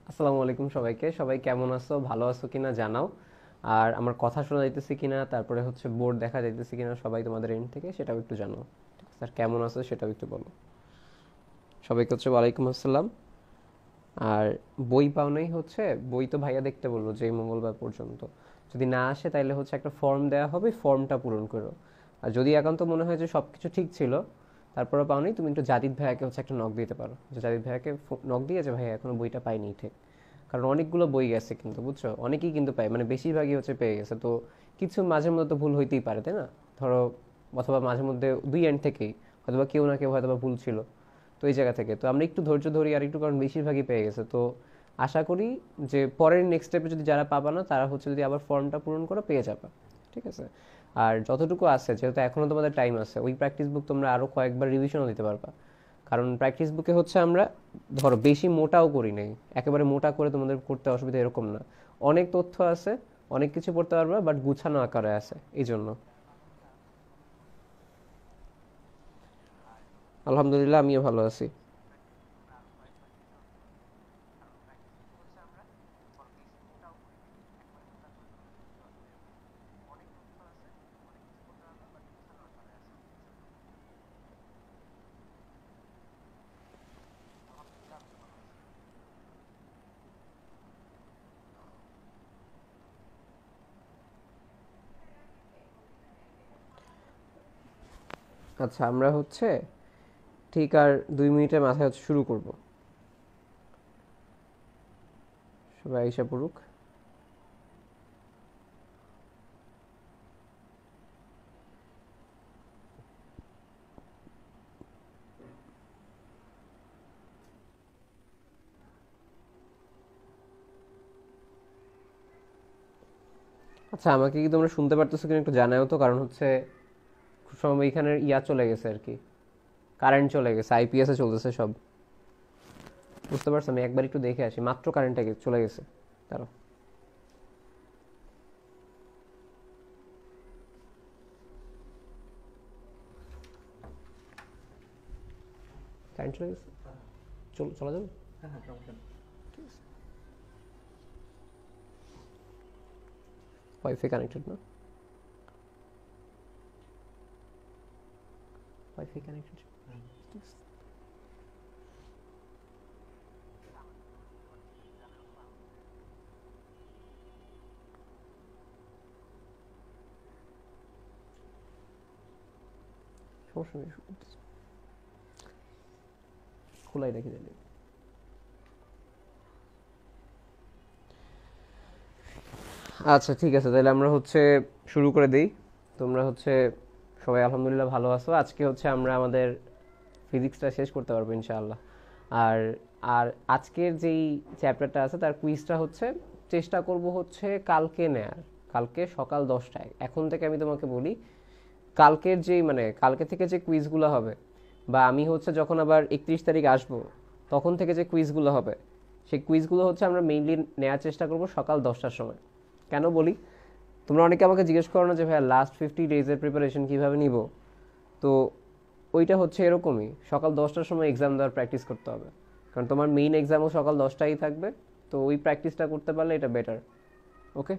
আসসালামু আলাইকুম সবাইকে। সবাই কেমন আছো, ভালো আছো কিনা জানাও। আর আমার কথা শোনা যাইতেছে কিনা, তারপরে হচ্ছে বোর্ড দেখা যাইতেছে কিনা সবাই তোমাদের এন্ড থেকে, সেটাও একটু জানাও। ঠিক আছে, আর কেমন আছো সেটাও একটু বলো। সবাইকে হচ্ছে ওয়ালাইকুম আসসালাম। আর বই পাও নাই হচ্ছে, বই তো ভাইয়া দেখতে বললো যে এই মঙ্গলবার পর্যন্ত। যদি না আসে তাহলে হচ্ছে একটা ফর্ম দেওয়া হবে, ফর্মটা পূরণ করো। আর যদি একান্ত মনে হয় যে সবকিছু ঠিক ছিল তারপরে পাও নাই, তুমি একটু জাদিদ ভাইয়াকে হচ্ছে একটা নক দিতে পারো, যে জাদিদ ভাইয়াকে নক দিয়ে যে ভাইয়া এখনো বইটা পাইনি ঠিক। কারণ অনেকগুলো বই গেছে কিন্তু, বুঝছো, অনেকেই কিন্তু পায়, মানে বেশিরভাগই হচ্ছে পেয়ে গেছে তো। কিছু মাঝে মধ্যে তো ভুল হইতেই পারে, তাই না? ধরো, অথবা মাঝে মধ্যে দুই এন্ড থেকেই হয়তোবা কেউ না কেউ হয়তোবা ভুল ছিল। তো এই জায়গা থেকে তো আমরা একটু ধৈর্য ধরি আর একটু, কারণ বেশিরভাগই পেয়ে গেছে তো। আশা করি যে পরের নেক্সট স্টেপে যদি যারা পাবা না তারা হচ্ছে যদি আবার ফর্মটা পূরণ করে পেয়ে যাবে। ঠিক আছে। আর যতটুকু আছে, যেহেতু এখনো তোমাদের টাইম আছে, ওই প্র্যাকটিস বুক তোমরা আরো কয়েকবার রিভিশনও দিতে পারবা। কারণ প্র্যাকটিস বুকে হচ্ছে আমরা, ধরো, বেশি মোটাও করি নাই। একেবারে মোটা করে তোমাদের করতে অসুবিধা এরকম না। অনেক তথ্য আছে, অনেক কিছু পড়তে পারবা, বাট গুছানো আকারে আছে, এই জন্য। আলহামদুলিল্লাহ, আমিও ভালো আছি। আচ্ছা, আমরা হচ্ছে ঠিক আর 2 মিনিটের মাথায় হচ্ছে শুরু করব। সবাই আইসা পড়ুক। আচ্ছা, আমাকে কি তোমরা শুনতে পারতেছো কিনা একটু জানাও তো, কারণ হচ্ছে খুব সময় এখানে ইয়া চলে গেছে আর কি, কারেন্ট চলে গেছে, আইপিএস এ চলতেছে সব। বুঝতে পারছো, আমি একবার একটু দেখে আসি, মাত্র কারেন্টটা চলে গেছে। দাঁড়াও। কারেন্ট চলে গেছে, চলা যাবে? ঠিক আছে। ওয়াইফাই কানেক্টেড না? Wifi connected. ঠিক আছে। সমস্যা নেই, খোলাই রেখে দিলে। আচ্ছা, ঠিক আছে, তাহলে আমরা হচ্ছে শুরু করে দেই। তোমরা হচ্ছে সবাই আলহামদুলিল্লাহ ভালো আছো। আজকে হচ্ছে আমরা আমাদের ফিজিক্সটা শেষ করতে পারবো ইনশাআল্লাহ। আর আর আজকের যেই চ্যাপ্টারটা আছে তার কুইজটা হচ্ছে চেষ্টা করব হচ্ছে কালকে নেয়ার, কালকে সকাল 10টায়। এখন থেকে আমি তোমাকে বলি, কালকের যেই মানে কালকে থেকে যে কুইজগুলো হবে, বা আমি হচ্ছে যখন আবার 31 তারিখ আসবো তখন থেকে যে কুইজগুলো হবে, সেই কুইজগুলো হচ্ছে আমরা মেইনলি নেওয়ার চেষ্টা করব সকাল 10টার সময়। কেন বলি, তোমরা অনেকে আমাকে জিজ্ঞেস করো না যে ভাইয়া লাস্ট 50 ডেজের প্রিপারেশন কীভাবে নিব। তো ওইটা হচ্ছে এরকমই, সকাল 10টার সময় এক্সাম দেওয়ার প্র্যাকটিস করতে হবে, কারণ তোমার মেইন এক্সামও সকাল 10টায় থাকবে। তো ওই প্র্যাকটিসটা করতে পারলে এটা বেটার। ওকে।